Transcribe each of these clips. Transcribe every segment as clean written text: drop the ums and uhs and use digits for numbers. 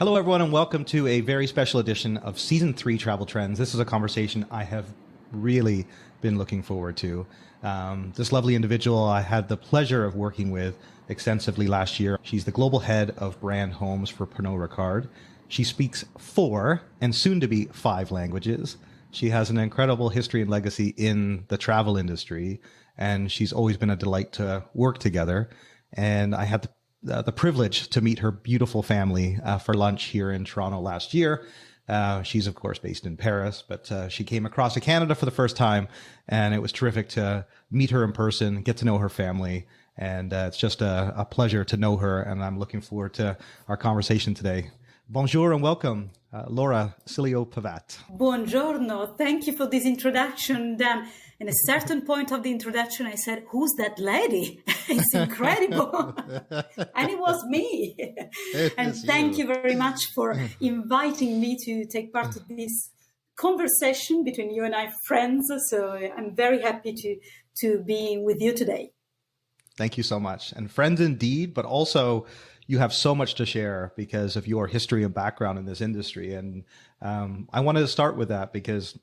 Hello, everyone, and welcome to a very special edition of Season 3 Travel Trends. This is a conversation I have really been looking forward to. This lovely individual I had the pleasure of working with extensively last year. She's the global head of brand homes for Pernod Ricard. She speaks 4 and soon to be 5 languages. She has an incredible history and legacy in the travel industry, and she's always been a delight to work together. And I had the privilege to meet her beautiful family for lunch here in Toronto last year. She's, of course, based in Paris, but she came across to Canada for the first time, and it was terrific to meet her in person, get to know her family, and it's just a pleasure to know her, and I'm looking forward to our conversation today. Bonjour and welcome, Laura Sileo Pavat. Buongiorno. Thank you for this introduction, Dan. In a certain point of the introduction, I said, who's that lady? It's incredible. And it was me. And thank you very much for inviting me to take part of this conversation between you and I, friends. So I'm very happy to be with you today. Thank you so much. And friends indeed, but also you have so much to share because of your history and background in this industry. And I wanted to start with that because,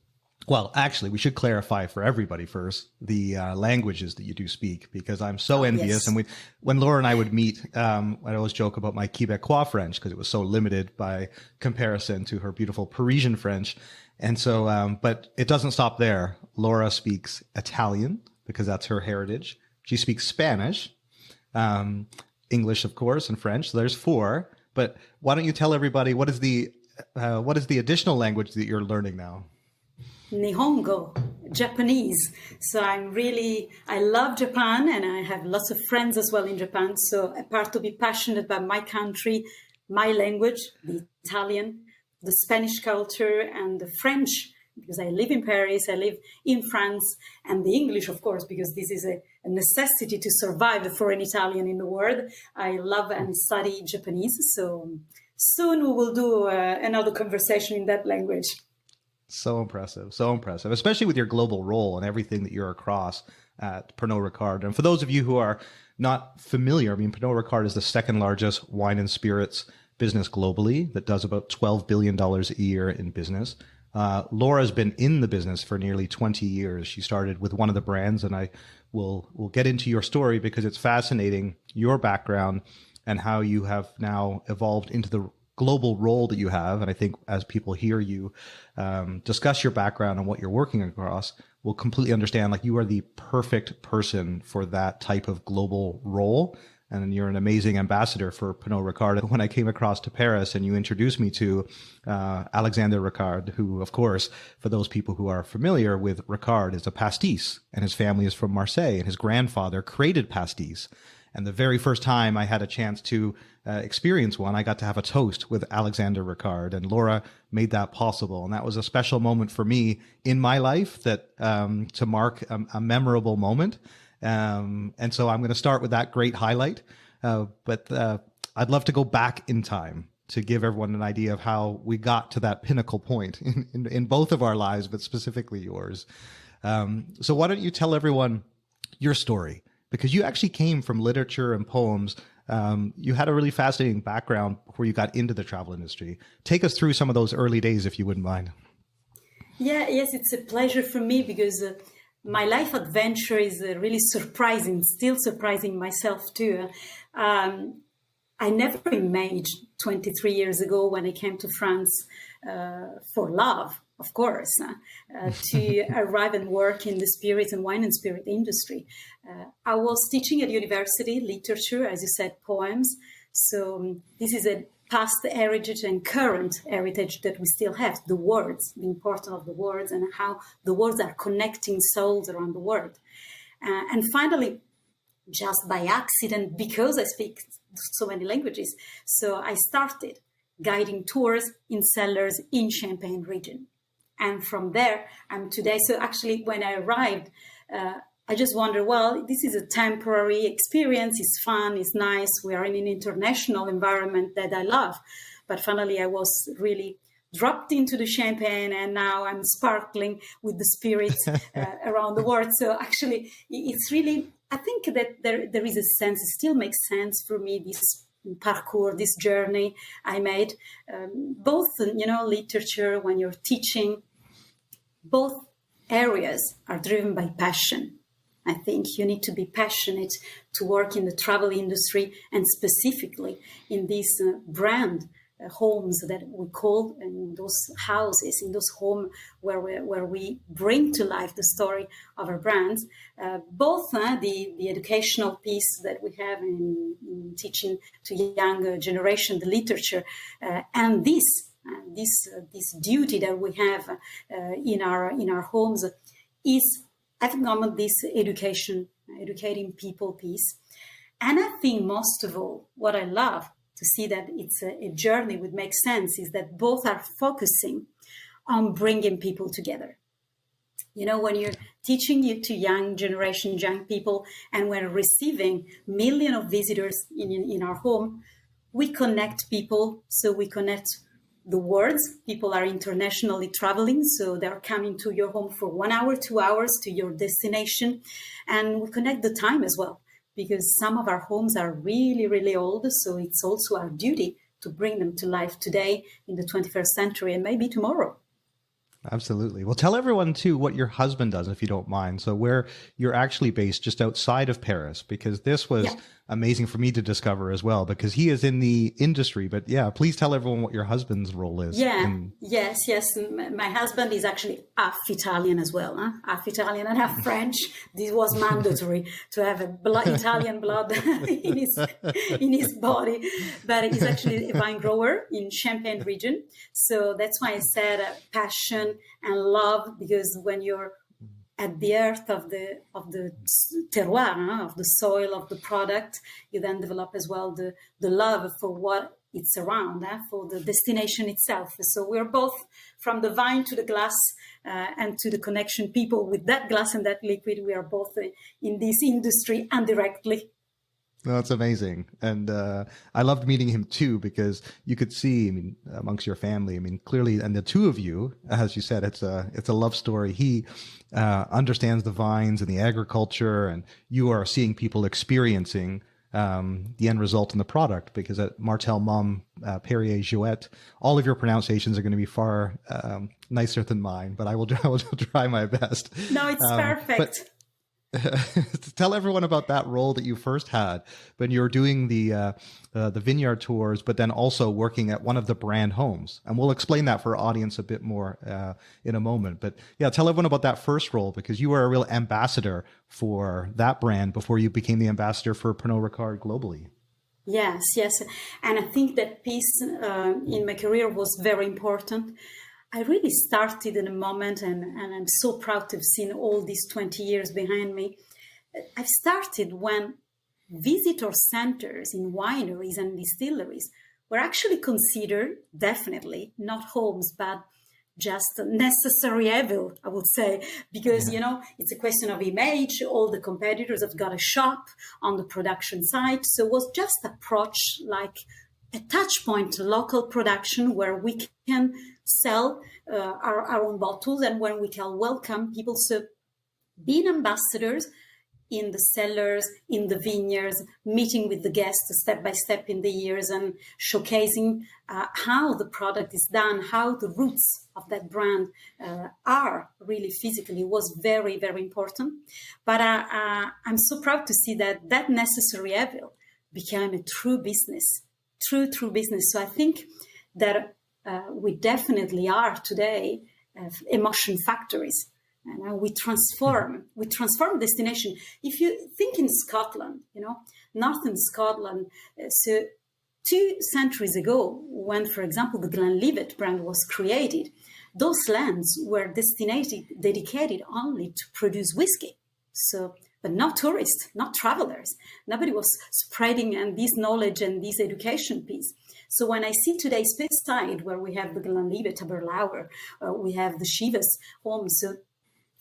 well, actually, we should clarify for everybody first the languages that you do speak, because I'm so envious. Yes. And when Laura and I would meet, I always joke about my Quebecois French because it was so limited by comparison to her beautiful Parisian French. And so, but it doesn't stop there. Laura speaks Italian because that's her heritage. She speaks Spanish, English, of course, and French. So there's 4. But why don't you tell everybody what is the additional language that you're learning now? Nihongo, Japanese. So I love Japan, and I have lots of friends as well in Japan. So apart to be passionate about my country, my language, the Italian, the Spanish culture, and the French, because I live in Paris, I live in France, and the English, of course, because this is a necessity to survive for an Italian in the world. I love and study Japanese. So soon we will do another conversation in that language. So impressive, especially with your global role and everything that you're across at Pernod Ricard. And for those of you who are not familiar, I mean, Pernod Ricard is the second largest wine and spirits business globally that does about $12 billion a year in business. Laura's been in the business for nearly 20 years. She started with one of the brands, and I will get into your story because it's fascinating, your background and how you have now evolved into the global role that you have. And I think as people hear you discuss your background and what you're working across, will completely understand like you are the perfect person for that type of global role. And you're an amazing ambassador for Pernod Ricard. When I came across to Paris and you introduced me to Alexander Ricard, who, of course, for those people who are familiar with Ricard, is a pastis, and his family is from Marseille, and his grandfather created pastis. And the very first time I had a chance to experience one, I got to have a toast with Alexander Ricard, and Laura made that possible. And that was a special moment for me in my life that to mark a memorable moment. And so I'm going to start with that great highlight. But I'd love to go back in time to give everyone an idea of how we got to that pinnacle point in both of our lives, but specifically yours. So why don't you tell everyone your story? Because you actually came from literature and poems. You had a really fascinating background before you got into the travel industry. Take us through some of those early days, if you wouldn't mind. Yes, it's a pleasure for me because my life adventure is really surprising, still surprising myself too. I never imagined 23 years ago when I came to France for love, of course, to arrive and work in the spirit and wine and spirit industry. I was teaching at university, literature, as you said, poems. So this is a past heritage and current heritage that we still have, the words, the importance of the words and how the words are connecting souls around the world. And finally, just by accident, because I speak so many languages, so I started guiding tours in cellars in Champagne region. And from there, I'm today. So actually, when I arrived, I just wondered, well, this is a temporary experience. It's fun. It's nice. We are in an international environment that I love. But finally, I was really dropped into the champagne, and now I'm sparkling with the spirits around the world. So actually, it's really, I think that there is a sense, it still makes sense for me, this parcours, this journey I made, both, literature, when you're teaching, both areas are driven by passion. I think you need to be passionate to work in the travel industry, and specifically in these brand homes that we call, in those houses, in those homes where we bring to life the story of our brands. Both the educational piece that we have in teaching to younger generation the literature, and this duty that we have in our homes is, I think, on this educating people piece. And I think most of all, what I love to see that it's a journey would make sense is that both are focusing on bringing people together. When you're teaching you to young generation, young people, and we're receiving millions of visitors in our home, we connect people. So we connect the words. People are internationally traveling, so they're coming to your home for 1 hour, 2 hours to your destination. And we connect the time as well, because some of our homes are really, really old. So it's also our duty to bring them to life today in the 21st century and maybe tomorrow. Absolutely. Well, tell everyone too what your husband does, if you don't mind. So where you're actually based, just outside of Paris, because this was amazing for me to discover as well, because he is in the industry. But yeah, please tell everyone what your husband's role is. Yes. My husband is actually half Italian as well, half Italian and half French. This was mandatory to have Italian blood in his body. But he's actually a vine grower in Champagne region. So that's why I said passion and love, because when you're at the earth of the terroir, of the soil of the product, you then develop as well the love for what it's around, for the destination itself. So we're both from the vine to the glass and to the connection people with that glass and that liquid. We are both in this industry indirectly. That's amazing. And I loved meeting him too, because you could see, amongst your family, clearly, and the two of you, as you said, it's a love story. He understands the vines and the agriculture, and you are seeing people experiencing the end result in the product, because at Martel Mum, Perrier Jouet, all of your pronunciations are going to be far nicer than mine, but I will try my best. No, it's perfect. Tell everyone about that role that you first had when you were doing the vineyard tours, but then also working at one of the brand homes. And we'll explain that for our audience a bit more in a moment. But yeah, tell everyone about that first role, because you were a real ambassador for that brand before you became the ambassador for Pernod Ricard globally. Yes. And I think that piece in my career was very important. I really started in a moment, and I'm so proud to have seen all these 20 years behind me. I started when visitor centers in wineries and distilleries were actually considered definitely not homes, but just necessary evil, I would say, because, it's a question of image. All the competitors have got a shop on the production site. So it was just approached like a touch point to local production where we can sell our own bottles, and when we can welcome people. So being ambassadors in the cellars, in the vineyards, meeting with the guests step by step in the years, and showcasing how the product is done, how the roots of that brand are really physically, was very, very important. But I'm so proud to see that necessary evil became a true business. True business. So I think that we definitely are today emotion factories, and we transform destination. If you think in Scotland, northern Scotland, so 2 centuries ago, when, for example, the Glenlivet brand was created, those lands were dedicated only to produce whiskey. So, but not tourists, not travelers. Nobody was spreading this knowledge and this education piece. So when I see today's side, where we have the Glenlivet, Aberlour, we have the Chivas homes, so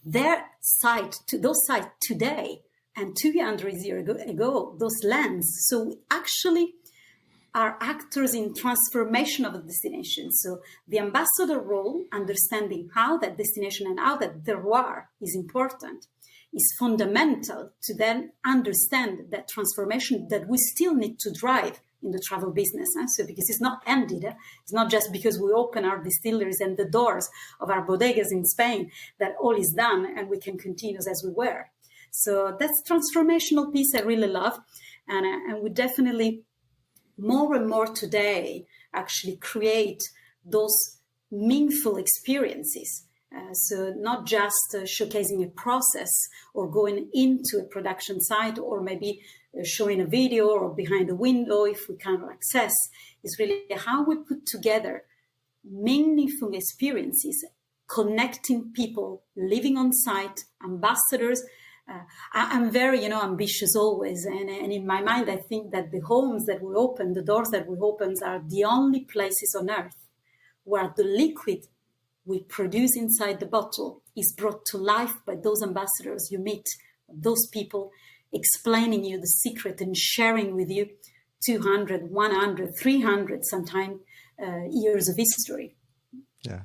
those sites today and 200 years ago, those lands, so we actually are actors in transformation of the destination. So the ambassador role, understanding how that destination and how that terroir is important, is fundamental to then understand that transformation that we still need to drive in the travel business. So because it's not ended. It's not just because we open our distilleries and the doors of our bodegas in Spain that all is done and we can continue as we were. So that's transformational piece I really love. And we definitely more and more today actually create those meaningful experiences. So not just showcasing a process or going into a production site or maybe showing a video or behind a window if we can access. Is really how we put together meaningful experiences, connecting people living on site, ambassadors. I'm very, ambitious always. And in my mind, I think that the homes that we open, the doors that we open are the only places on earth where the liquid we produce inside the bottle is brought to life by those ambassadors you meet, those people explaining you the secret and sharing with you 200, 100, 300 sometimes years of history. Yeah.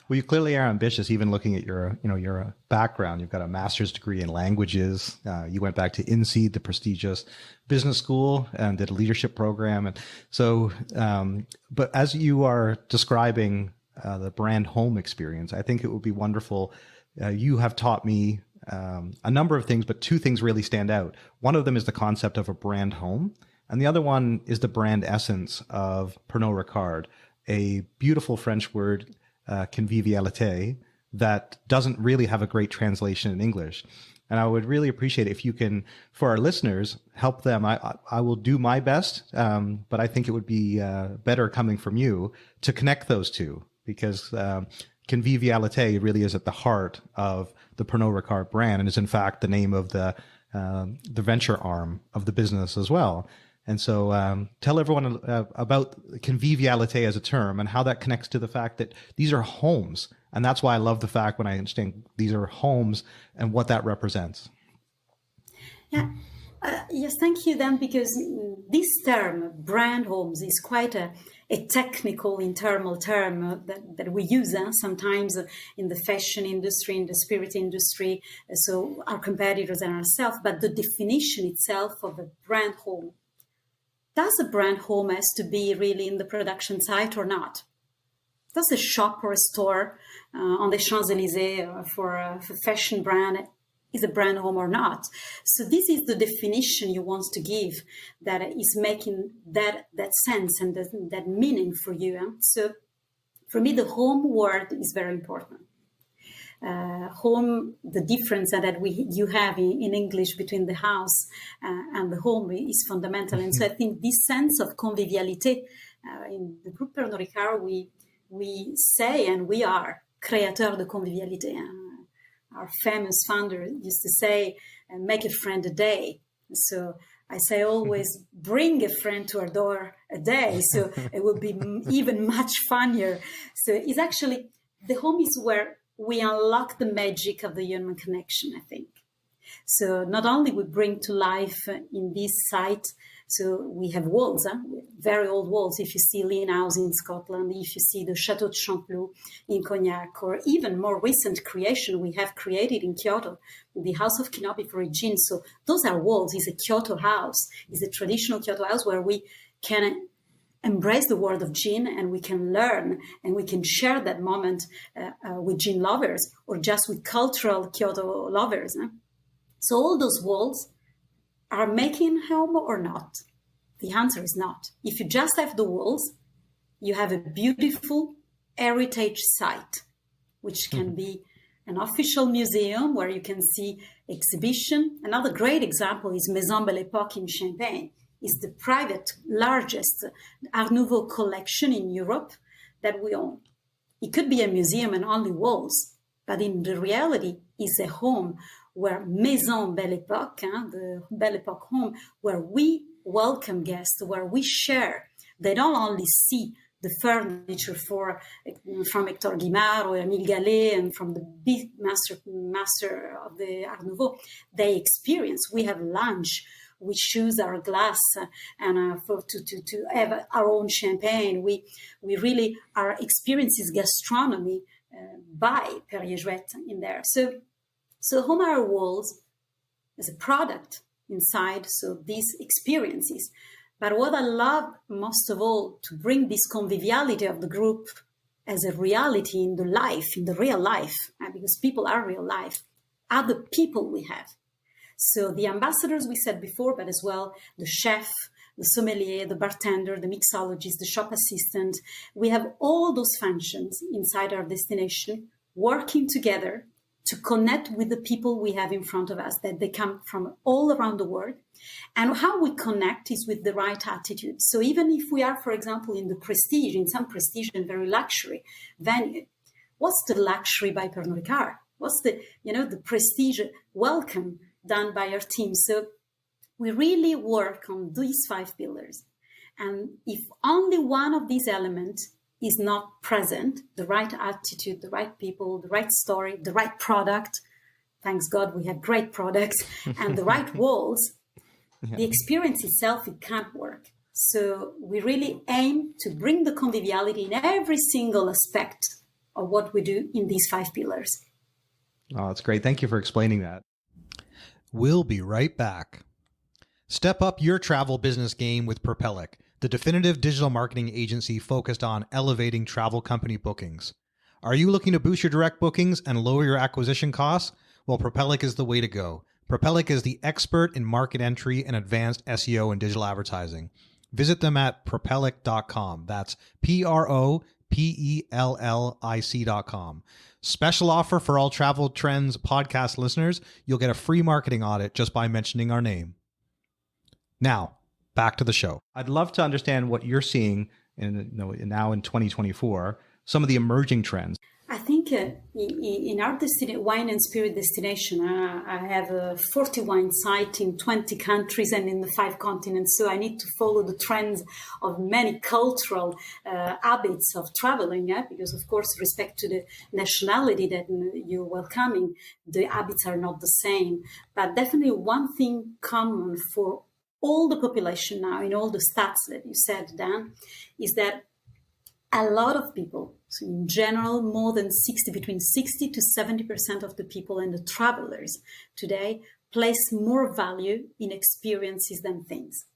Well, you clearly are ambitious, even looking at your background. You've got a master's degree in languages. You went back to INSEAD, the prestigious business school, and did a leadership program. And so, but as you are describing the brand home experience, I think it would be wonderful. You have taught me a number of things, but two things really stand out. One of them is the concept of a brand home, and the other one is the brand essence of Pernod Ricard, a beautiful French word, Conviviality, that doesn't really have a great translation in English. And I would really appreciate it if you can, for our listeners, help them. I will do my best, but I think it would be better coming from you to connect those two, because Conviviality really is at the heart of the Pernod Ricard brand and is in fact the name of the venture arm of the business as well. And so tell everyone about conviviality as a term and how that connects to the fact that these are homes. And that's why I love the fact when I understand these are homes and what that represents. Yeah. Yes, thank you then, because this term, brand homes, is quite a technical internal term that we use sometimes in the fashion industry, in the spirit industry, so our competitors and ourselves. But the definition itself of a brand home, does a brand home has to be really in the production site or not? Does a shop or a store on the Champs-Élysées for a fashion brand is a brand home or not? So this is the definition you want to give that is making that sense and that meaning for you. So for me, the home word is very important. Home, the difference that you have in English between the house and the home is fundamental. And so I think this sense of conviviality in the group Pernod Ricard, we say, and we are créateurs de convivialité. Our famous founder used to say, make a friend a day. So I say always bring a friend to our door a day. So it will be even much funnier. So it's actually, the home is where we unlock the magic of the human connection, I think. So not only we bring to life in this site, so we have walls, very old walls. If you see Lean House in Scotland, if you see the Chateau de Champloup in Cognac, or even more recent creation we have created in Kyoto, the House of Kinobi for a gin. So those are walls. It's a Kyoto house. It's a traditional Kyoto house where we can embrace the world of gin and we can learn and we can share that moment with gin lovers or just with cultural Kyoto lovers. So all those walls are making home or not? The answer is not. If you just have the walls, you have a beautiful heritage site, which can be an official museum where you can see exhibition. Another great example is Maison Belle Époque in Champagne. It's the private, largest Art Nouveau collection in Europe that we own. It could be a museum and only walls, but in the reality, it's a home where Maison Belle Époque, the Belle Époque home, where we welcome guests, where we share. They don't only see the furniture from Hector Guimard or Émile Gallet and from the big master of the Art Nouveau. They experience. We have lunch. We choose our glass and to have our own champagne. We really, our experiences gastronomy by Perrier-Jouët in there. So home are walls as a product inside. So these experiences, But what I love most of all, to bring this conviviality of the group as a reality in the life, in the real life, because people are real life, are the people we have. So the ambassadors we said before, but as well the chef, the sommelier, the bartender, the mixologist, the shop assistant. We have all those functions inside our destination working together to connect with the people we have in front of us, that they come from all around the world. And how we connect is with the right attitude. So even if we are, for example, in the prestige, in some prestige and very luxury venue, what's the luxury by Pernod Ricard? What's the, the prestige welcome done by our team? So we really work on these 5 pillars. And if only one of these elements is not present, the right attitude, the right people, the right story, the right product, thanks God we have great products, and the right walls, the experience itself, it can't work. So we really aim to bring the conviviality in every single aspect of what we do in these 5 pillars. Oh, that's great. Thank you for explaining that. We'll be right back. Step up your travel business game with Propellic, the definitive digital marketing agency focused on elevating travel company bookings. Are you looking to boost your direct bookings and lower your acquisition costs? Well, Propellic is the way to go. Propellic is the expert in market entry and advanced SEO and digital advertising. Visit them at propellic.com. That's PROPELLIC.com. Special offer for all Travel Trends podcast listeners. You'll get a free marketing audit just by mentioning our name. Now, back to the show. I'd love to understand what you're seeing now in 2024, some of the emerging trends. I think in our wine and spirit destination, I have 40 wine sites in 20 countries and in the 5 continents. So I need to follow the trends of many cultural habits of traveling, because of course, respect to the nationality that you're welcoming, the habits are not the same. But definitely one thing common for all the population now, in all the stats that you said, Dan, is that a lot of people, so in general, more than between 60 to 70% of the people and the travelers today place more value in experiences than things.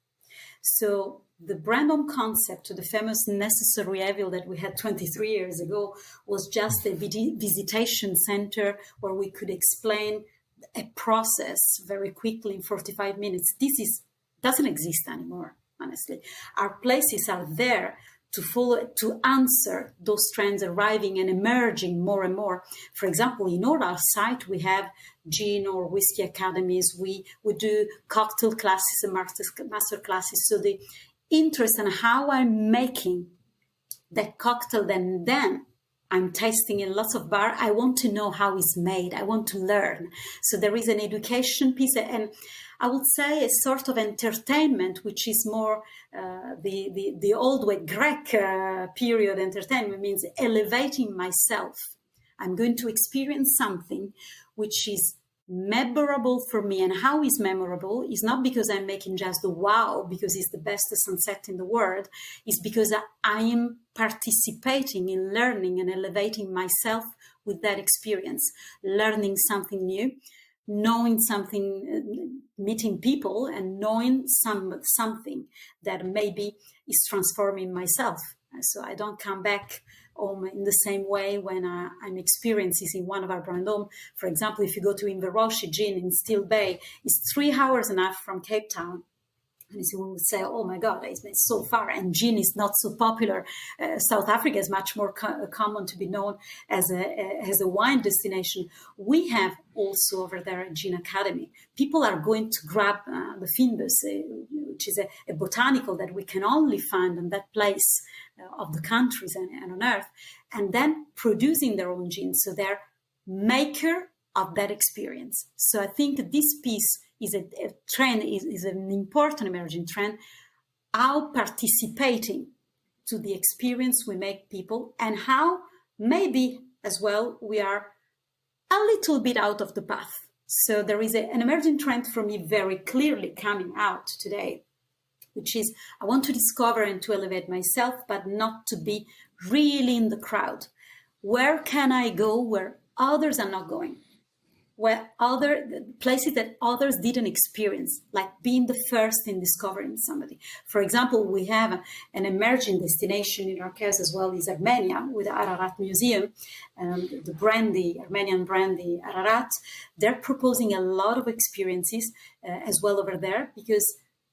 So the brand home concept, the famous necessary evil that we had 23 years ago, was just a visitation center where we could explain a process very quickly in 45 minutes. This doesn't exist anymore, honestly. Our places are there to follow, to answer those trends arriving and emerging more and more. For example, in all our site, we have gin or whiskey academies. We do cocktail classes and master classes. So the interest in how I'm making that cocktail, then I'm tasting in lots of bar. I want to know how it's made. I want to learn. So there is an education piece, and I would say a sort of entertainment, which is more the old way Greek period entertainment, means elevating myself. I'm going to experience something which is memorable for me. And how is memorable is not because I'm making just the wow, because it's the best sunset in the world. It's because I am participating in learning and elevating myself with that experience, learning something new, knowing something, meeting people, and knowing something that maybe is transforming myself. So I don't come back home in the same way when I'm experiencing in one of our brand home. For example, if you go to Inverrochy Gin in Still Bay, it's 3 hours and a half from Cape Town. And someone would say, oh my God, it's been so far, and gin is not so popular. South Africa is much more common to be known as a wine destination. We have also over there a gin academy. People are going to grab the Fynbos, which is a botanical that we can only find in that place of the countries and on earth, and then producing their own gin. So they're maker of that experience. So I think this piece is a trend, is an important emerging trend, how participating to the experience we make people, and how maybe as well we are a little bit out of the path. So there is an emerging trend for me very clearly coming out today, which is I want to discover and to elevate myself, but not to be really in the crowd. Where can I go where others are not going? where other places that others didn't experience, like being the first in discovering somebody. For example, we have an emerging destination in our case as well is Armenia with the Ararat Museum, the brandy, Armenian brandy Ararat. They're proposing a lot of experiences as well over there, because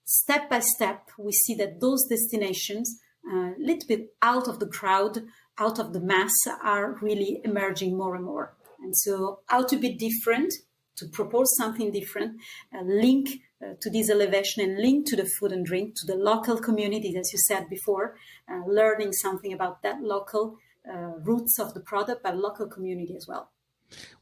step by step we see that those destinations, a little bit out of the crowd, out of the mass, are really emerging more and more. And so how to be different, to propose something different, link to this elevation and link to the food and drink, to the local community, as you said before, learning something about that local roots of the product, but local community as well.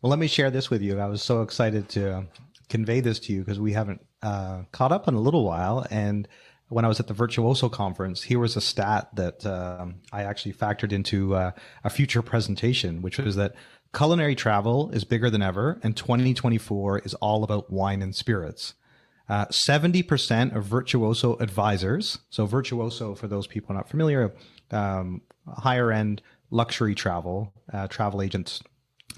Well, let me share this with you. I was so excited to convey this to you because we haven't caught up in a little while. And when I was at the Virtuoso conference, here was a stat that I actually factored into a future presentation, which was that culinary travel is bigger than ever, and 2024 is all about wine and spirits. 70% of Virtuoso advisors, so Virtuoso, for those people not familiar, higher end luxury travel agents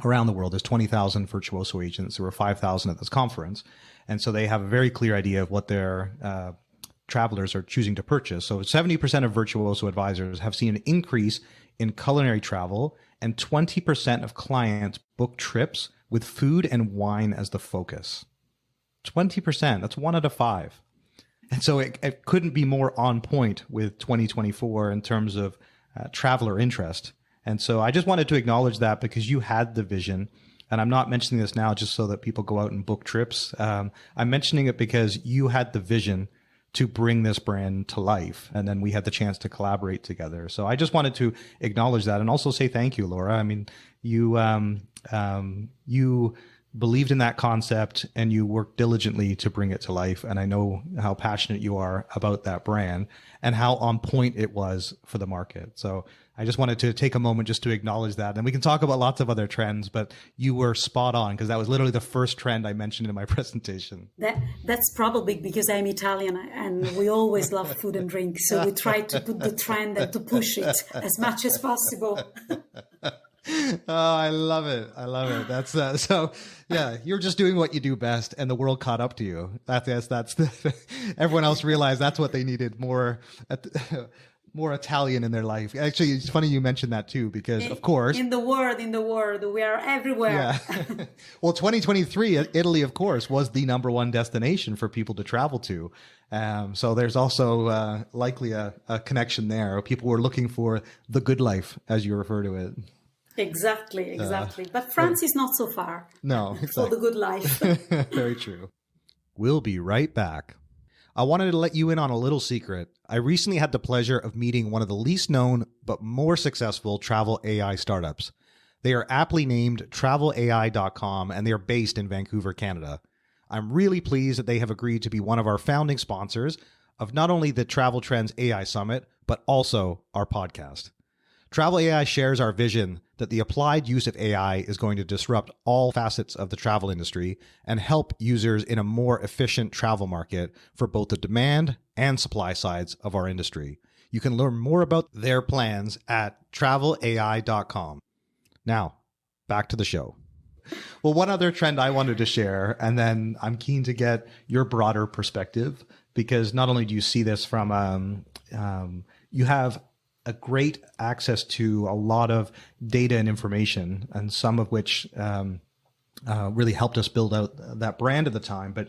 around the world. There's 20,000 Virtuoso agents. There were 5,000 at this conference. And so they have a very clear idea of what their travelers are choosing to purchase. So 70% of Virtuoso advisors have seen an increase in culinary travel, and 20% of clients book trips with food and wine as the focus. 20%, that's 1 out of 5. And so it couldn't be more on point with 2024 in terms of traveler interest. And so I just wanted to acknowledge that because you had the vision. And I'm not mentioning this now just so that people go out and book trips. I'm mentioning it because you had the vision to bring this brand to life. And then we had the chance to collaborate together. So I just wanted to acknowledge that and also say thank you, Laura. I mean, you believed in that concept and you worked diligently to bring it to life. And I know how passionate you are about that brand and how on point it was for the market. So I just wanted to take a moment just to acknowledge that. And we can talk about lots of other trends, but you were spot on because that was literally the first trend I mentioned in my presentation. That's probably because I'm Italian and we always love food and drink. So we try to put the trend and to push it as much as possible. Oh, I love it. I love it. That's so yeah, you're just doing what you do best and the world caught up to you. That's everyone else realized that's what they needed, more Italian in their life. Actually, it's funny you mentioned that too, because of course in the world, we are everywhere. Yeah. Well, 2023, Italy, of course, was the #1 destination for people to travel to. So there's also likely a connection there. People were looking for the good life, as you refer to it. Exactly. But France is not so far. No, for the good life. Very true. We'll be right back. I wanted to let you in on a little secret. I recently had the pleasure of meeting one of the least known but more successful travel AI startups. They are aptly named travelai.com and they are based in Vancouver, Canada. I'm really pleased that they have agreed to be one of our founding sponsors of not only the Travel Trends AI Summit, but also our podcast. Travel AI shares our vision that the applied use of AI is going to disrupt all facets of the travel industry and help users in a more efficient travel market for both the demand and supply sides of our industry. You can learn more about their plans at travelai.com. Now, back to the show. Well, one other trend I wanted to share, and then I'm keen to get your broader perspective, because not only do you see this from, you have a great access to a lot of data and information, and some of which really helped us build out that brand at the time. But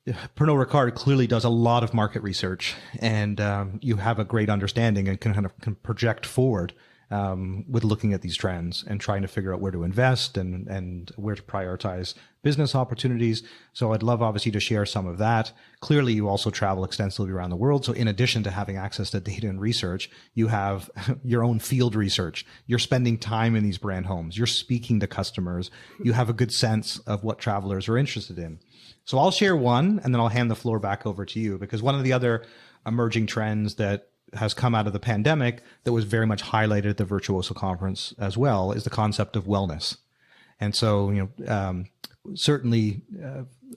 Pernod Ricard clearly does a lot of market research, and you have a great understanding and can project forward with looking at these trends and trying to figure out where to invest and where to prioritize business opportunities. So I'd love obviously to share some of that. Clearly, you also travel extensively around the world. So in addition to having access to data and research, you have your own field research. You're spending time in these brand homes. You're speaking to customers. You have a good sense of what travelers are interested in. So I'll share one, and then I'll hand the floor back over to you, because one of the other emerging trends that has come out of the pandemic that was very much highlighted at the Virtuoso conference as well is the concept of wellness. And so, certainly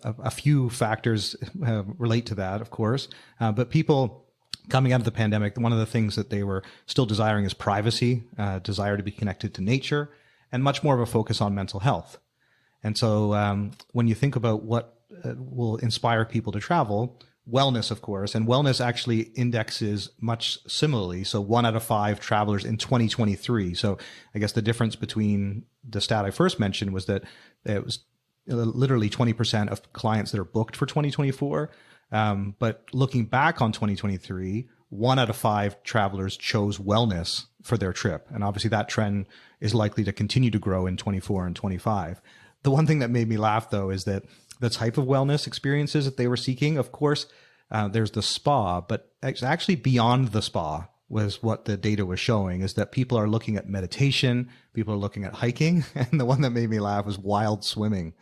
a few factors relate to that, of course, but people coming out of the pandemic, one of the things that they were still desiring is privacy, desire to be connected to nature, and much more of a focus on mental health. And so when you think about what will inspire people to travel, wellness, of course, and wellness actually indexes much similarly. So 1 out of 5 travelers in 2023. So I guess the difference between the stat I first mentioned was that it was literally 20% of clients that are booked for 2024. But looking back on 2023, 1 out of 5 travelers chose wellness for their trip. And obviously that trend is likely to continue to grow in 24 and 25. The one thing that made me laugh, though, is that the type of wellness experiences that they were seeking, of course, there's the spa, but it's actually beyond the spa was what the data was showing, is that people are looking at meditation, people are looking at hiking, and the one that made me laugh was wild swimming.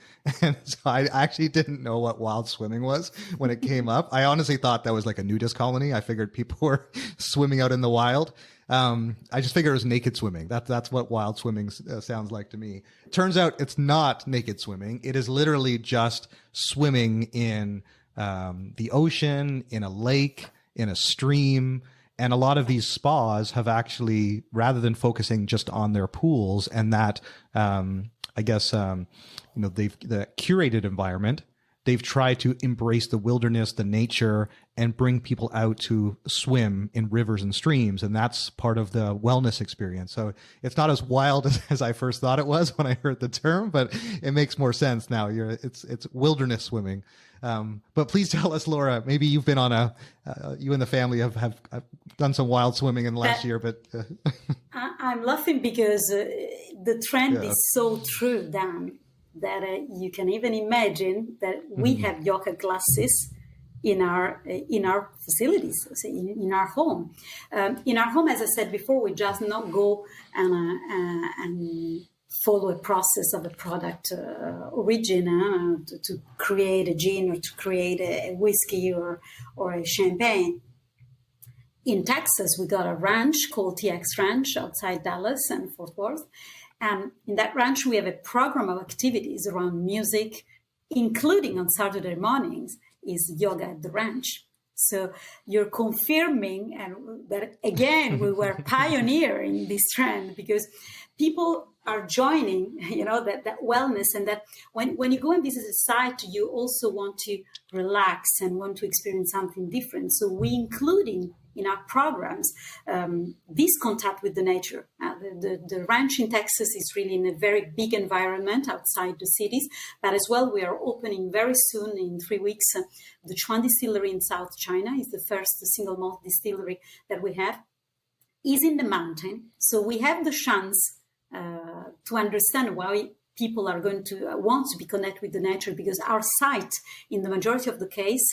And so I actually didn't know what wild swimming was when it came up. I honestly thought that was like a nudist colony. I figured people were swimming out in the wild. I just figured it was naked swimming. That's what wild swimming sounds like to me. Turns out it's not naked swimming. It is literally just swimming in the ocean, in a lake, in a stream. And a lot of these spas have actually, rather than focusing just on their pools and that, the curated environment, they've tried to embrace the wilderness, the nature, and bring people out to swim in rivers and streams. And that's part of the wellness experience. So it's not as wild as I first thought it was when I heard the term, but it makes more sense now. It's wilderness swimming. But please tell us, Laura, maybe you've been on you and the family have done some wild swimming in the last year, but I'm laughing because the trend is so true, Dan, that you can even imagine that we have yoga classes in our facilities, so in our home. In our home, as I said before, we just not go and follow a process of a product origin to create a gin or to create a whiskey or a champagne. In Texas, we got a ranch called TX Ranch outside Dallas and Fort Worth. And in that ranch, we have a program of activities around music, including on Saturday mornings, is yoga at the ranch. So you're confirming, and that again, we were pioneering this trend because people are joining, that wellness, and that when you go and visit a site, you also want to relax and want to experience something different. So we include in our programs this contact with the nature. The ranch in Texas is really in a very big environment outside the cities, but as well we are opening very soon in 3 weeks. The Chuan Distillery in South China is the first single malt distillery that we have, is in the mountain. So we have the chance to understand why people are going to want to be connected with the nature, because our sites, in the majority of the case,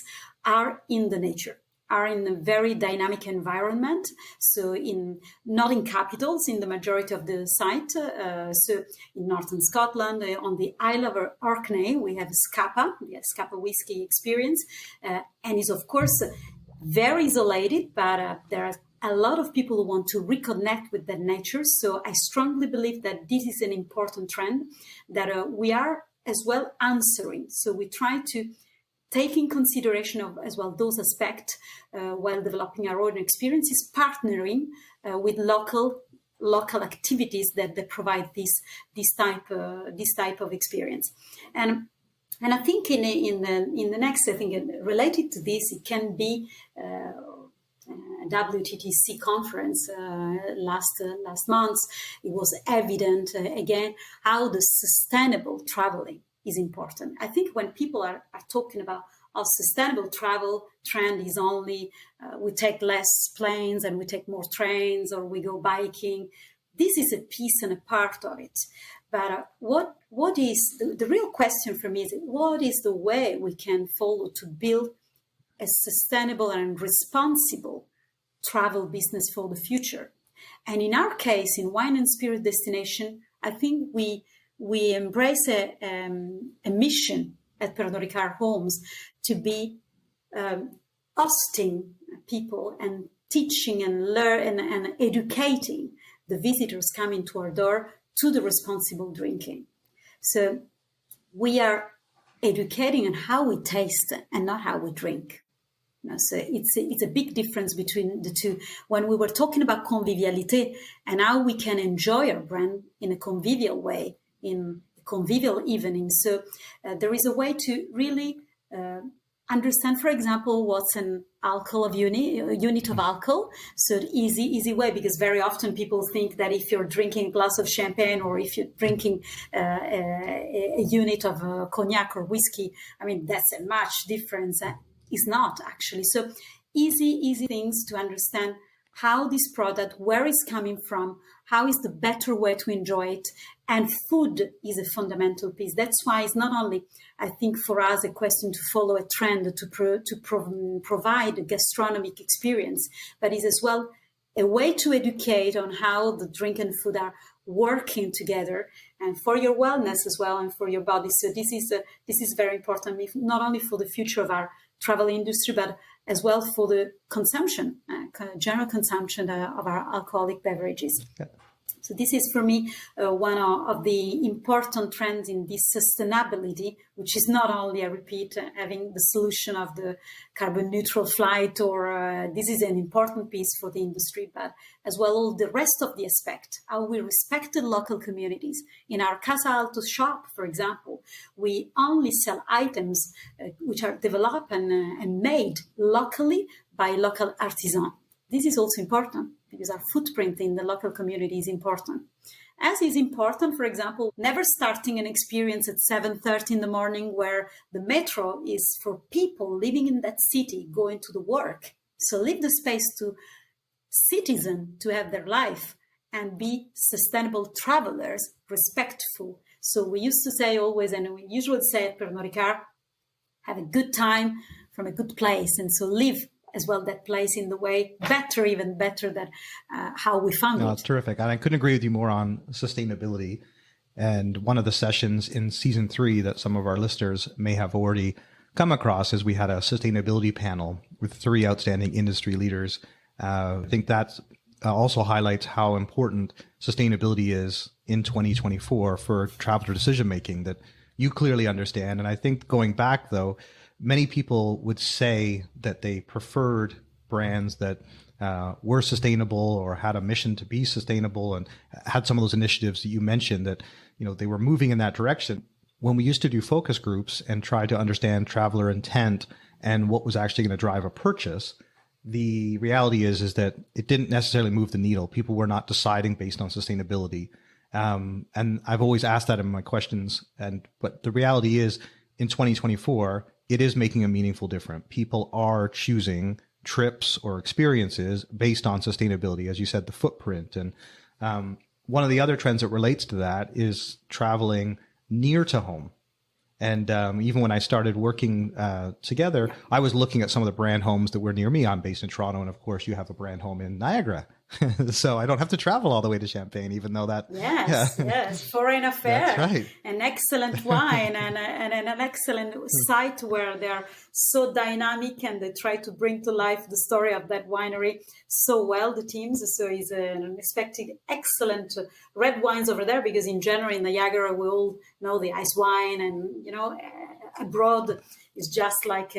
are in the nature, are in a very dynamic environment. So not in capitals, in the majority of the site. So in northern Scotland, on the Isle of Orkney, we have Scapa, the Scapa whiskey experience, and is of course very isolated, but there are a lot of people who want to reconnect with the nature. So I strongly believe that this is an important trend that we are as well answering. So we try to take in consideration of as well those aspects while developing our own experiences, partnering with local activities that provide this type of experience. And I think in the next, I think related to this, it can be WTTC conference last month. It was evident again how the sustainable traveling is important. I think when people are talking about our sustainable travel trend is only we take less planes and we take more trains, or we go biking. This is a piece and a part of it. But what is the real question for me is, what is the way we can follow to build a sustainable and responsible travel business for the future? And in our case, in Wine and Spirit Destination, I think we embrace a mission at Pernod Ricard Homes to be hosting people and teaching and learn and educating the visitors coming to our door to the responsible drinking. So we are educating on how we taste and not how we drink. So it's a big difference between the two. When we were talking about conviviality and how we can enjoy our brand in a convivial way, in a convivial evenings. So there is a way to really understand, for example, what's an unit of alcohol. So the easy way, because very often people think that if you're drinking a glass of champagne or if you're drinking a unit of cognac or whiskey, I mean, that's a much difference. It's not actually. So easy things to understand how this product, where it's coming from, how is the better way to enjoy it. And food is a fundamental piece. That's why it's not only, I think, for us a question to follow a trend to provide a gastronomic experience, but is as well a way to educate on how the drink and food are working together and for your wellness as well and for your body. So this is very important, not only for the future of our travel industry, but as well for the consumption, general consumption of our alcoholic beverages. Yeah. So this is for me one of the important trends in this sustainability, which is not only, I repeat, having the solution of the carbon neutral flight, or this is an important piece for the industry, but as well all the rest of the aspect, how we respect the local communities. In our Casa Alto shop, for example, we only sell items which are developed and made locally by local artisans. This is also important because our footprint in the local community is important. As is important, for example, never starting an experience at 7:30 in the morning where the metro is for people living in that city going to the work. So leave the space to citizens to have their life and be sustainable travelers, respectful. So we used to say always, and we usually say at Pernod Ricard, have a good time from a good place. And so live as well that place in the way even better than how we found it. No, it's terrific. And I couldn't agree with you more on sustainability. And one of the sessions in season 3 that some of our listeners may have already come across is we had a sustainability panel with 3 outstanding industry leaders. I think that also highlights how important sustainability is in 2024 for traveler decision-making that you clearly understand. And I think going back, though, many people would say that they preferred brands that were sustainable or had a mission to be sustainable and had some of those initiatives that you mentioned that, they were moving in that direction. When we used to do focus groups and try to understand traveler intent and what was actually going to drive a purchase, the reality is that it didn't necessarily move the needle. People were not deciding based on sustainability. And I've always asked that in my questions. But the reality is in 2024, it is making a meaningful difference. People are choosing trips or experiences based on sustainability, as you said, the footprint. And one of the other trends that relates to that is traveling near to home. And even when I started working together, I was looking at some of the brand homes that were near me. I'm based in Toronto, and of course, you have a brand home in Niagara. So I don't have to travel all the way to Champagne, even though that... Yes, foreign affair. That's right. An excellent wine and an excellent site where they are so dynamic and they try to bring to life the story of that winery so well, the teams. So it's expecting excellent red wines over there, because in general in Niagara, we all know the ice wine, and, abroad is just like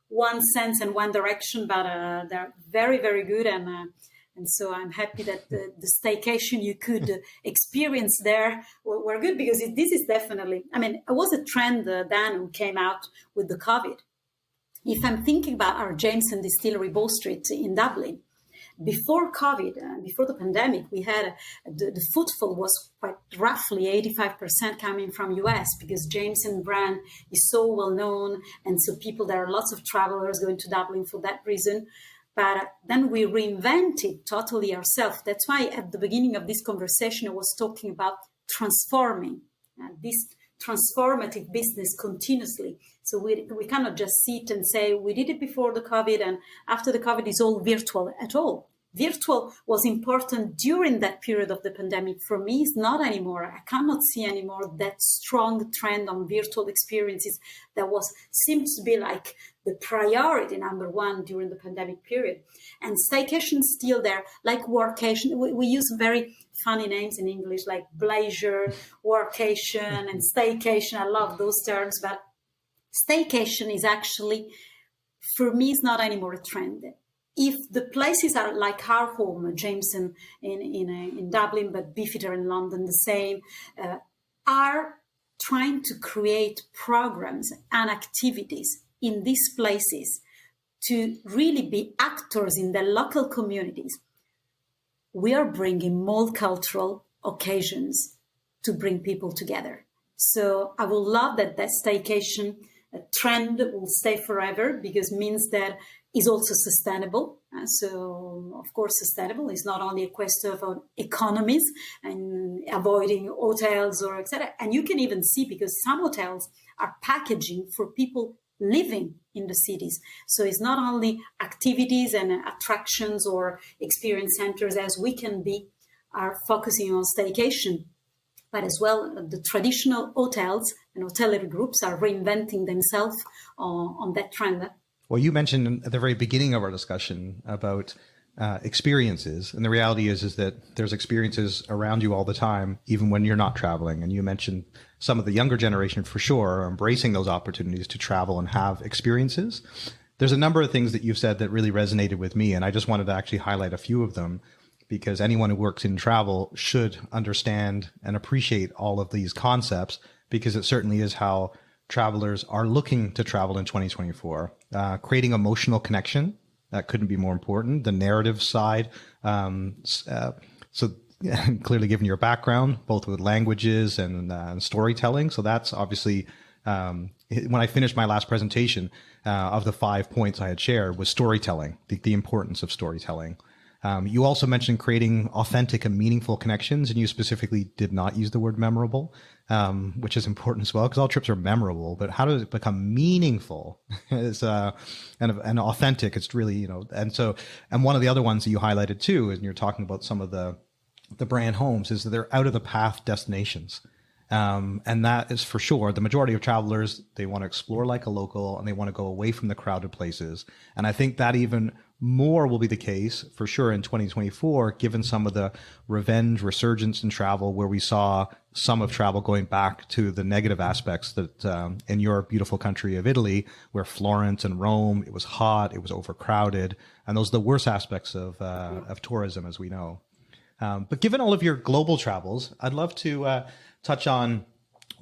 one sense and one direction, but they're very, very good. And so I'm happy that the staycation you could experience there were good, because this is definitely, it was a trend, Dan, who came out with the COVID. If I'm thinking about our Jameson Distillery, Bow Street in Dublin, before COVID, before the pandemic, we had the footfall was quite roughly 85% coming from US, because Jameson brand is so well known. And so there are lots of travelers going to Dublin for that reason. But then we reinvented totally ourselves. That's why at the beginning of this conversation, I was talking about transforming this transformative business continuously. So we cannot just sit and say we did it before the COVID and after the COVID is all virtual at all. Virtual was important during that period of the pandemic. For me, it's not anymore. I cannot see anymore that strong trend on virtual experiences that seems to be like the priority number one during the pandemic period. And staycation still there, like workation. We use very funny names in English, like bleisure, workation, and staycation. I love those terms, but staycation is actually, for me, is not anymore a trend. If the places are like our home, Jameson in Dublin, but Beefeater in London, the same, are trying to create programs and activities in these places to really be actors in the local communities, we are bringing multicultural occasions to bring people together. So I will love that staycation trend will stay forever, because it means that it's also sustainable. So, of course, sustainable is not only a question of economies and avoiding hotels or etc. And you can even see, because some hotels are packaging for people living in the cities. So it's not only activities and attractions or experience centers, as we can be, are focusing on staycation, but as well the traditional hotels and hotellery groups are reinventing themselves on that trend. Well, you mentioned at the very beginning of our discussion about experiences, and the reality is that there's experiences around you all the time, even when you're not traveling. And you mentioned some of the younger generation for sure are embracing those opportunities to travel and have experiences. There's a number of things that you've said that really resonated with me, and I just wanted to actually highlight a few of them, because anyone who works in travel should understand and appreciate all of these concepts, because it certainly is how travelers are looking to travel in 2024. Creating emotional connection, that couldn't be more important. The narrative side, so clearly given your background, both with languages and storytelling. So that's obviously, when I finished my last presentation, of the 5 points I had shared was storytelling, the importance of storytelling. You also mentioned creating authentic and meaningful connections, and you specifically did not use the word memorable, which is important as well, because all trips are memorable, but how does it become meaningful is, and authentic? It's really, and one of the other ones that you highlighted too, and you're talking about some of the brand homes, is that they're out of the path destinations. And that is for sure. The majority of travelers, they want to explore like a local, and they want to go away from the crowded places. And I think that even more will be the case for sure in 2024, given some of the revenge resurgence in travel, where we saw some of travel going back to the negative aspects that in your beautiful country of Italy, where Florence and Rome, it was hot, it was overcrowded, and those are the worst aspects of tourism, as we know. But given all of your global travels, I'd love to touch on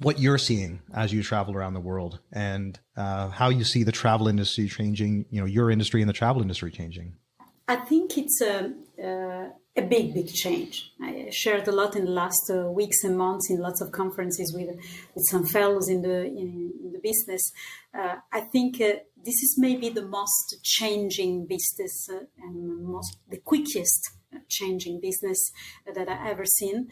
what you're seeing as you travel around the world, and how you see the travel industry changing, your industry and the travel industry changing. I think it's a big change. I shared a lot in the last weeks and months in lots of conferences with some fellows in the business. I think this is maybe the most changing business and the quickest changing business that I've ever seen,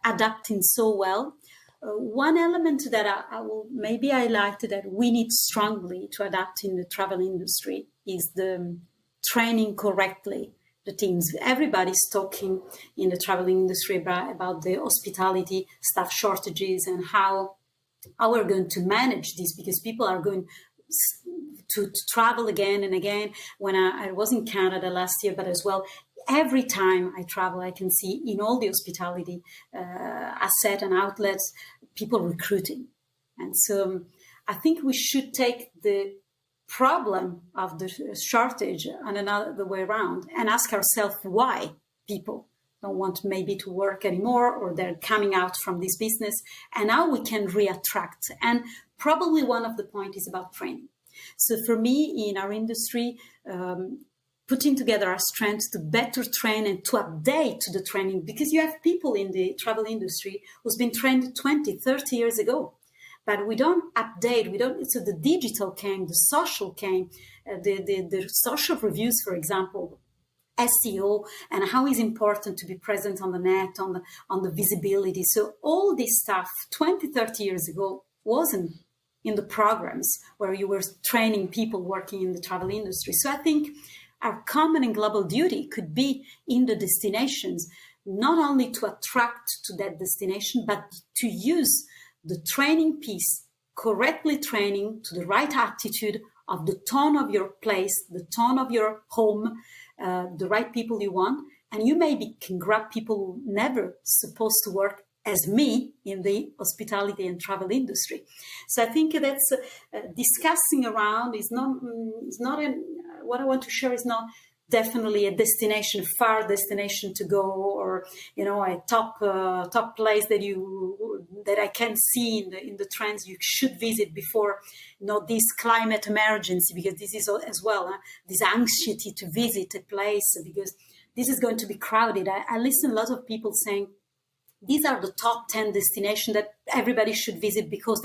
adapting so well. One element that I will maybe highlight that we need strongly to adapt in the travel industry is the training correctly the teams. Everybody's talking in the travel industry about the hospitality staff shortages and how we're going to manage this, because people are going to travel again and again. When I was in Canada last year, but as well, every time I travel, I can see in all the hospitality asset and outlets, people recruiting. And so I think we should take the problem of the shortage and another way around and ask ourselves why people don't want maybe to work anymore, or they're coming out from this business, and how we can reattract. And probably one of the points is about training. So for me, in our industry, putting together our strengths to better train and to update to the training, because you have people in the travel industry who's been trained 20, 30 years ago, but we don't update, so the digital came, the social came, the social reviews, for example, SEO, and how it's important to be present on the net, on the visibility. So all this stuff 20, 30 years ago wasn't in the programs where you were training people working in the travel industry. So I think our common and global duty could be in the destinations, not only to attract to that destination, but to use the training piece, correctly training to the right attitude of the tone of your place, the tone of your home, the right people you want. And you maybe can grab people who never supposed to work as me in the hospitality and travel industry. So I think that's discussing around is not what I want to share is not definitely a destination, far destination to go, or a top place that you that I can see in the trends you should visit before, this climate emergency, because this is as well, this anxiety to visit a place because this is going to be crowded. I listen a lot of people saying, these are the top 10 destinations that everybody should visit because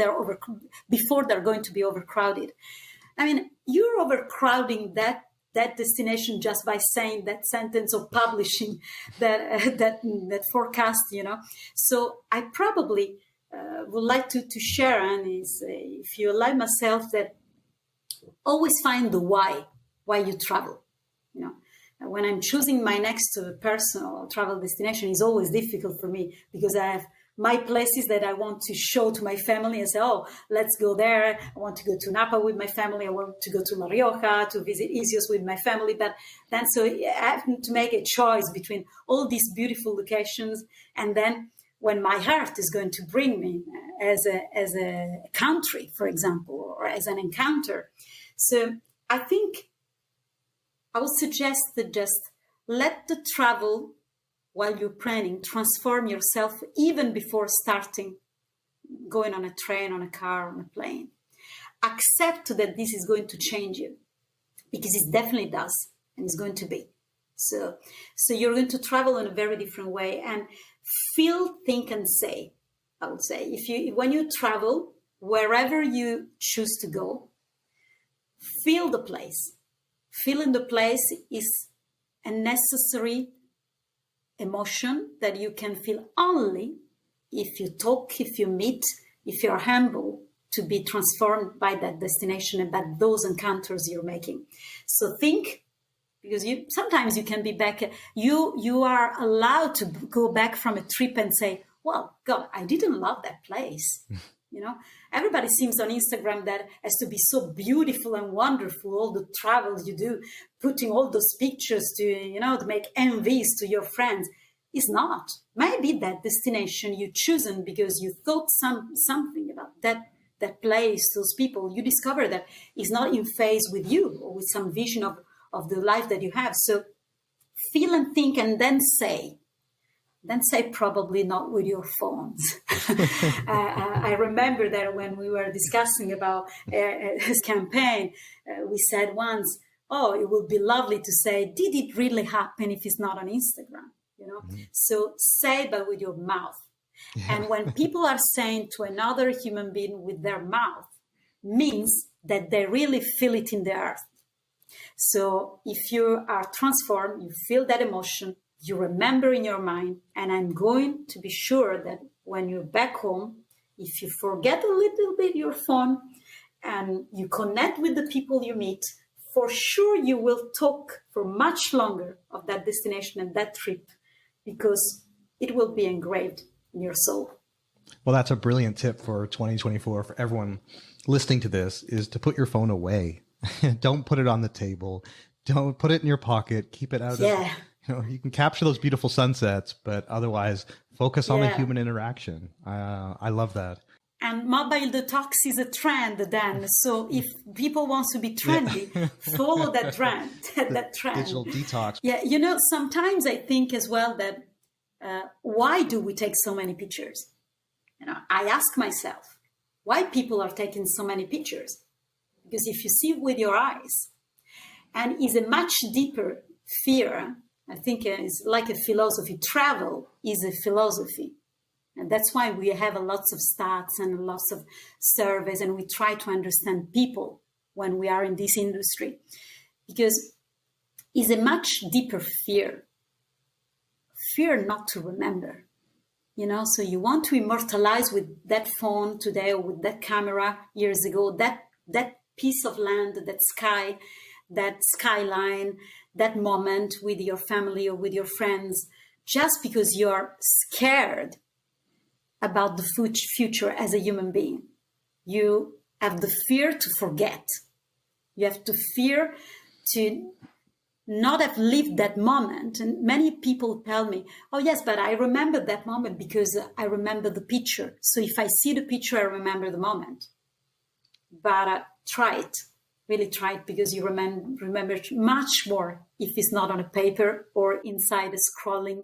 before they're going to be overcrowded. I mean, you're overcrowding that destination just by saying that sentence or publishing that forecast, So I probably would like to share, and if you allow myself, that always find the why you travel, When I'm choosing my next personal travel destination, it's always difficult for me because I have my places that I want to show to my family and say, oh, let's go there. I want to go to Napa with my family. I want to go to La Rioja to visit Isios with my family. But then so I have to make a choice between all these beautiful locations. And then when my heart is going to bring me as a country, for example, or as an encounter. So I think I would suggest that just let the travel while you're planning transform yourself even before starting going on a train, on a car, on a plane. Accept that this is going to change you because it definitely does and it's going to be. So you're going to travel in a very different way and feel, think and say, I would say. When you travel, wherever you choose to go, feel the place. Feeling the place is a necessary emotion that you can feel only if you talk, if you meet, if you're humble to be transformed by that destination and by those encounters you're making. So think, because sometimes you can be back, you are allowed to go back from a trip and say, well, God, I didn't love that place. Everybody seems on Instagram that has to be so beautiful and wonderful, all the travels you do, putting all those pictures to make envies to your friends. It's not. Maybe that destination you chosen because you thought something about that place, those people, you discover that is not in phase with you or with some vision of the life that you have. So feel and think and then say. Then say probably not with your phones. I remember that when we were discussing about his campaign, we said once, oh, it would be lovely to say, did it really happen if it's not on Instagram? So say, but with your mouth. Yeah. And when people are saying to another human being with their mouth, means that they really feel it in the earth. So if you are transformed, you feel that emotion, you remember in your mind, and I'm going to be sure that when you're back home, if you forget a little bit your phone and you connect with the people you meet, for sure you will talk for much longer of that destination and that trip because it will be engraved in your soul. Well, that's a brilliant tip for 2024 for everyone listening to this, is to put your phone away. Don't put it on the table. Don't put it in your pocket. Keep it out of... You can capture those beautiful sunsets, but otherwise focus on the human interaction. I love that. And mobile detox is a trend then. So if people want to be trendy, follow that trend. that trend. Digital detox. Yeah, sometimes I think as well that why do we take so many pictures? I ask myself, why people are taking so many pictures? Because if you see with your eyes, and is a much deeper fear, I think it's like a philosophy. Travel is a philosophy. And that's why we have lots of stats and lots of surveys, and we try to understand people when we are in this industry. Because it's a much deeper fear. Fear not to remember. So you want to immortalize with that phone today or with that camera years ago, that piece of land, that sky, that skyline, that moment with your family or with your friends, just because you're scared about the future as a human being. You have the fear to forget. You have to fear to not have lived that moment. And many people tell me, oh yes, but I remember that moment because I remember the picture. So if I see the picture, I remember the moment. But try it. Really try it, because you remember much more if it's not on a paper or inside a scrolling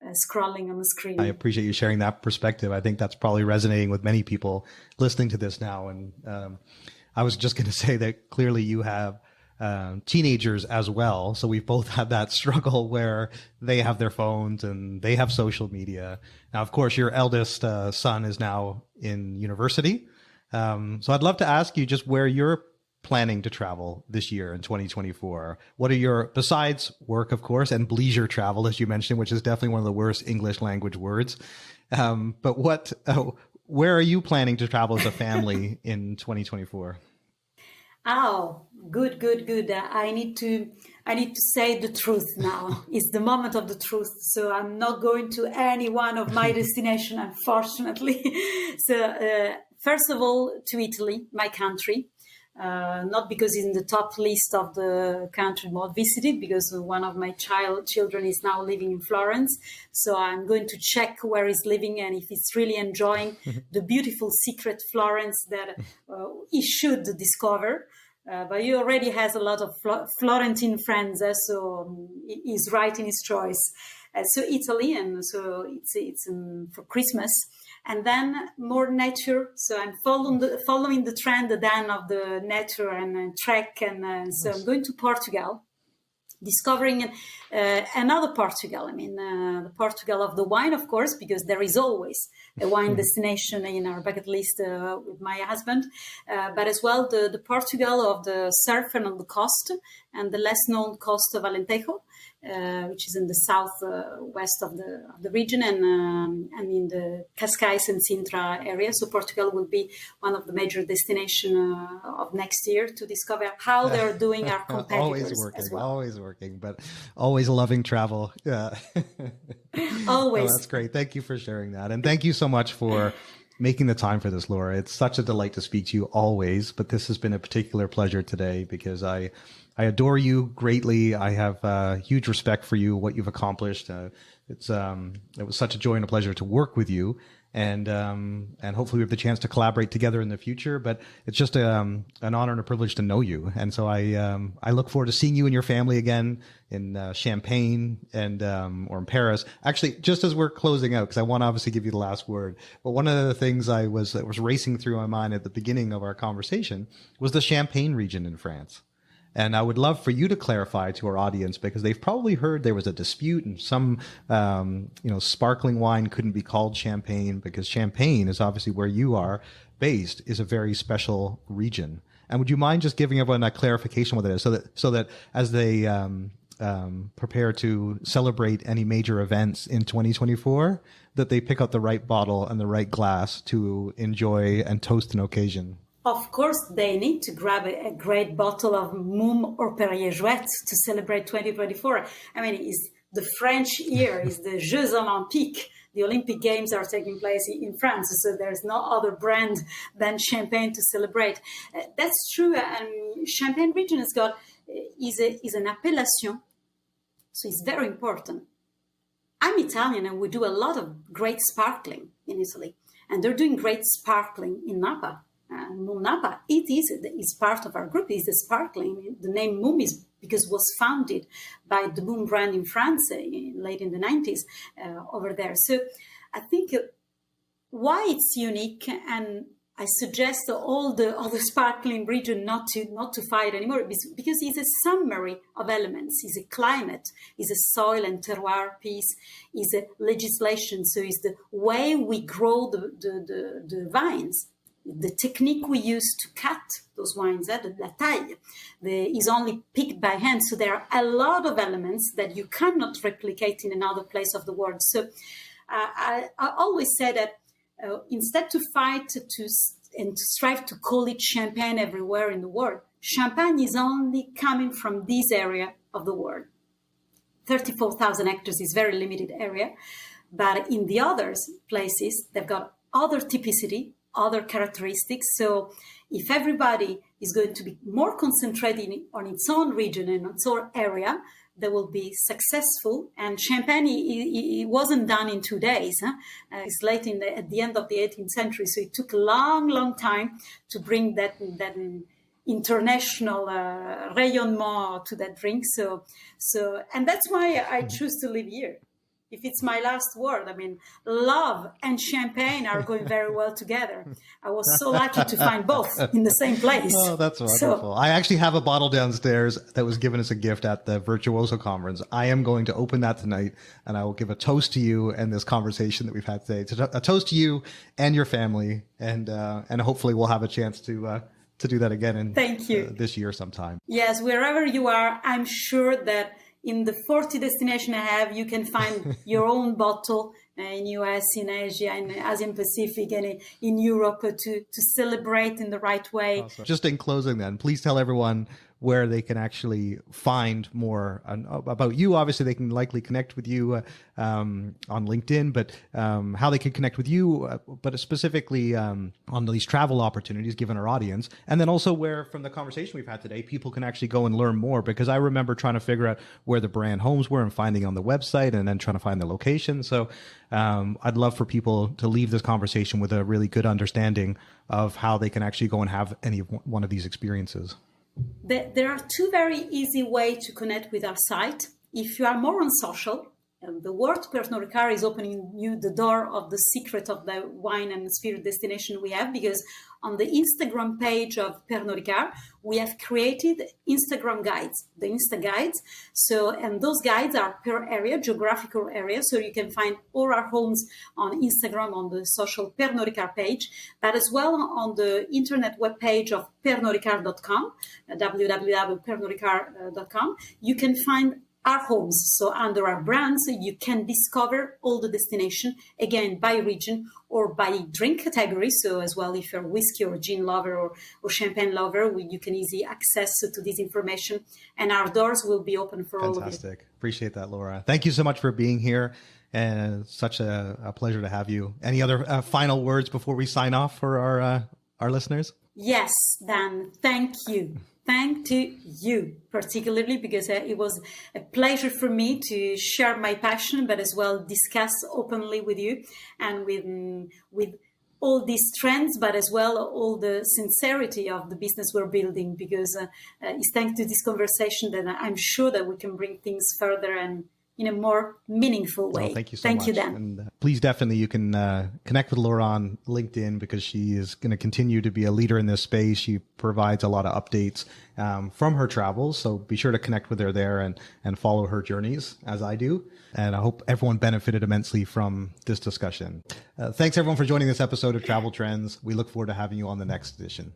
scrolling on the screen. I appreciate you sharing that perspective. I think that's probably resonating with many people listening to this now. And I was just going to say that clearly you have teenagers as well. So we've both had that struggle where they have their phones and they have social media. Now, of course, your eldest son is now in university. So I'd love to ask you just where you're planning to travel this year in 2024. What are your, besides work, of course, and leisure travel, as you mentioned, which is definitely one of the worst English language words. But where are you planning to travel as a family in 2024? Oh, good. I need to say the truth now. It's the moment of the truth. So I'm not going to any one of my destination, unfortunately. So first of all, to Italy, my country. Not because it's in the top list of the country more visited, because one of my children is now living in Florence. So I'm going to check where he's living and if he's really enjoying the beautiful secret Florence that he should discover. But he already has a lot of Florentine friends, so he's right in his choice. So Italy, and so it's for Christmas. And then more nature. So I'm following the trend then of the nature and trek. And so I'm going to Portugal, discovering another Portugal. I mean, the Portugal of the wine, of course, because there is always a wine destination in our bucket list with my husband. But as well, the Portugal of the surf and on the coast, and the less known coast of Alentejo. Which is in the south-west of the region and in the Cascais and Sintra area. So Portugal will be one of the major destinations of next year to discover how they're doing our competitors Always working, but always loving travel. Yeah. Always. Oh, that's great. Thank you for sharing that. And thank you so much for making the time for this, Laura. It's such a delight to speak to you always, but this has been a particular pleasure today because I adore you greatly. I have huge respect for you, what you've accomplished. It was such a joy and a pleasure to work with you, and hopefully we have the chance to collaborate together in the future. But it's just an honor and a privilege to know you, and so I look forward to seeing you and your family again in Champagne and or in Paris. Actually, just as we're closing out, because I want to obviously give you the last word. But one of the things that was racing through my mind at the beginning of our conversation was the Champagne region in France. And I would love for you to clarify to our audience, because they've probably heard there was a dispute and some, sparkling wine couldn't be called champagne because Champagne is obviously where you are based, is a very special region. And would you mind just giving everyone a clarification what it is, so that as they prepare to celebrate any major events in 2024, that they pick up the right bottle and the right glass to enjoy and toast an occasion? Of course, they need to grab a great bottle of Mumm or Perrier-Jouet to celebrate 2024. I mean, it's the French year, it's the Jeux Olympiques. The Olympic Games are taking place in France, so there's no other brand than Champagne to celebrate. That's true, and Champagne region is an appellation, so it's very important. I'm Italian, and we do a lot of great sparkling in Italy, and they're doing great sparkling in Napa. Mumm Napa, it's part of our group. It's the sparkling. The name Mumm is because it was founded by the Mumm brand in France late in the 90s over there. So I think why it's unique, and I suggest all the other sparkling region not to fight anymore, because it's a summary of elements. It's a climate, it's a soil and terroir piece, it's a legislation. So it's the way we grow the vines. The technique we use to cut those wines, the la taille, is only picked by hand. So there are a lot of elements that you cannot replicate in another place of the world. So I always say that instead to fight and to strive to call it champagne everywhere in the world, champagne is only coming from this area of the world. 34,000 hectares is very limited area, but in the other places, they've got other typicity, other characteristics. So if everybody is going to be more concentrated on its own region and its own area, they will be successful. And Champagne, it wasn't done in 2 days. It's late at the end of the 18th century. So it took a long time to bring that international rayonnement to that drink. So, and that's why I choose to live here. if it's my last word, I mean, love and champagne are going very well together. I was so lucky to find both in the same place. Oh, that's wonderful. I actually have a bottle downstairs that was given as a gift at the Virtuoso conference. I am going to open that tonight, and I will give a toast to you and this conversation that we've had today. A toast to you and your family, and hopefully we'll have a chance to do that again in Thank you. This year sometime. Yes, wherever you are, I'm sure that in the 40 destinations I have, you can find your own bottle in US, in Asia, in Asian Pacific, and in Europe to celebrate in the right way. Awesome. Just in closing then, please tell everyone where they can actually find more about you. Obviously, they can likely connect with you on LinkedIn, but how they can connect with you, but specifically on these travel opportunities, given our audience. And then also where, from the conversation we've had today, people can actually go and learn more, because I remember trying to figure out where the brand homes were and finding on the website and then trying to find the location. So I'd love for people to leave this conversation with a really good understanding of how they can actually go and have one of these experiences. There are two very easy ways to connect with our site. If you are more on social, the word Pernod Ricard is opening you the door of the secret of the wine and spirit destination we have, because on the Instagram page of Pernod Ricard, we have created Instagram guides, the Insta guides. And those guides are per area, geographical area. So you can find all our homes on Instagram, on the social Pernod Ricard page, but as well on the internet webpage of pernodricard.com, www.pernodricard.com. You can find our homes. So under our brands, you can discover all the destination, again, by region or by drink category. So as well, if you're a whiskey or gin lover or champagne lover, you can easily access to this information, and our doors will be open for all of you. Fantastic. Appreciate that, Laura. Thank you so much for being here. And such a pleasure to have you. Any other final words before we sign off for our listeners? Yes, Dan, thank you. Thank to you, particularly because it was a pleasure for me to share my passion, but as well discuss openly with you and with all these trends, but as well all the sincerity of the business we're building, because it's thanks to this conversation that I'm sure that we can bring things further and in a more meaningful way. Oh, thank you so much. Thank you, Dan. And please definitely, you can connect with Laura on LinkedIn, because she is going to continue to be a leader in this space. She provides a lot of updates from her travels. So be sure to connect with her there and follow her journeys, as I do. And I hope everyone benefited immensely from this discussion. Thanks everyone for joining this episode of Travel Trends. We look forward to having you on the next edition.